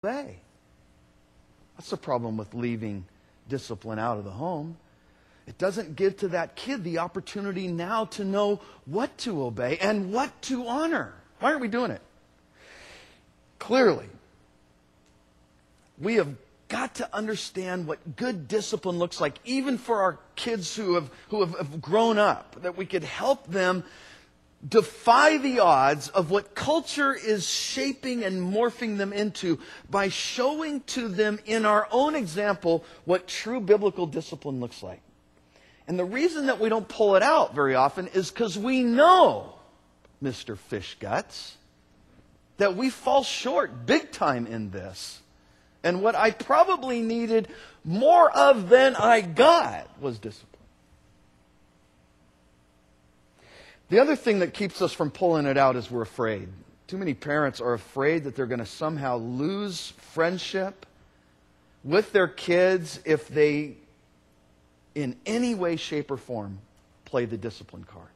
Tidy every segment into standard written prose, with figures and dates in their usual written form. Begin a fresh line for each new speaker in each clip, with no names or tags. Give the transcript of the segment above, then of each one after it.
obey. That's the problem with leaving discipline out of the home. It doesn't give to that kid the opportunity now to know what to obey and what to honor. Why aren't we doing it? Clearly, we have got to understand what good discipline looks like, even for our kids who have grown up, that we could help them defy the odds of what culture is shaping and morphing them into by showing to them in our own example what true biblical discipline looks like. And the reason that we don't pull it out very often is because we know, Mr. Fish Guts, that we fall short big time in this. And what I probably needed more of than I got was discipline. The other thing that keeps us from pulling it out is we're afraid. Too many parents are afraid that they're going to somehow lose friendship with their kids if they, in any way, shape, or form, play the discipline card.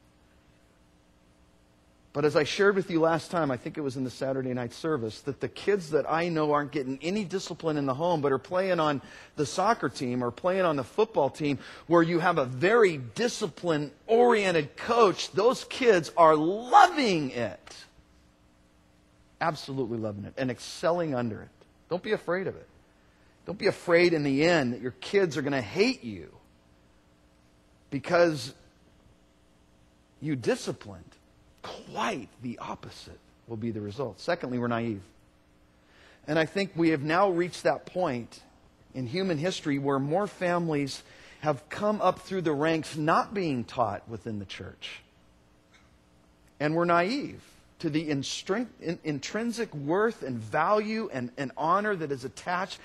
But as I shared with you last time, I think it was in the Saturday night service, that the kids that I know aren't getting any discipline in the home, but are playing on the soccer team or playing on the football team, where you have a very discipline-oriented coach, those kids are loving it. Absolutely loving it and excelling under it. Don't be afraid of it. Don't be afraid in the end that your kids are going to hate you because you disciplined. Quite the opposite will be the result. Secondly, we're naive. And I think we have now reached that point in human history where more families have come up through the ranks not being taught within the church. And we're naive to the intrinsic worth and value and honor that is attached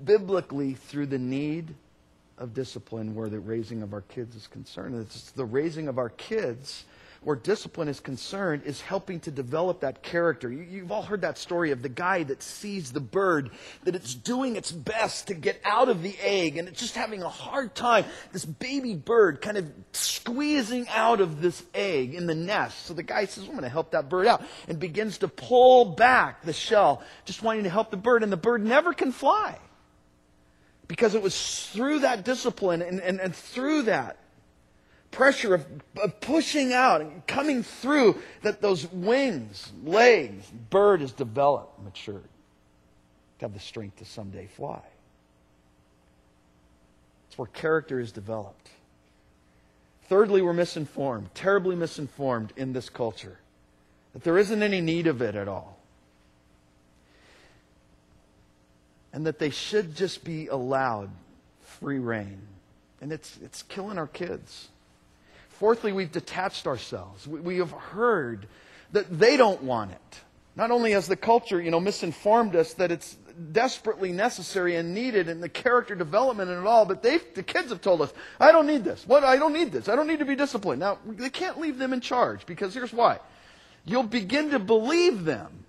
biblically through the need of discipline where the raising of our kids is concerned. It's the raising of our kids where discipline is concerned is helping to develop that character. You've all heard that story of the guy that sees the bird, that it's doing its best to get out of the egg, and it's just having a hard time. This baby bird kind of squeezing out of this egg in the nest. So the guy says, I'm going to help that bird out, and begins to pull back the shell, just wanting to help the bird, and the bird never can fly. Because it was through that discipline and through that pressure of pushing out and coming through that those wings, legs, bird is developed, matured, to have the strength to someday fly. It's where character is developed. Thirdly, we're misinformed, terribly misinformed in this culture, that there isn't any need of it at all. And that they should just be allowed free rein. And it's killing our kids. Fourthly, we've detached ourselves. We have heard that they don't want it. Not only has the culture, misinformed us that it's desperately necessary and needed in the character development and all, but the kids have told us, I don't need this. I don't need this. I don't need to be disciplined. Now, they can't leave them in charge because here's why. You'll begin to believe them.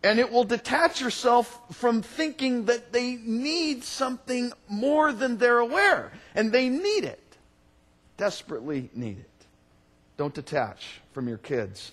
And it will detach yourself from thinking that they need something more than they're aware. And they need it. Desperately need it. Don't detach from your kids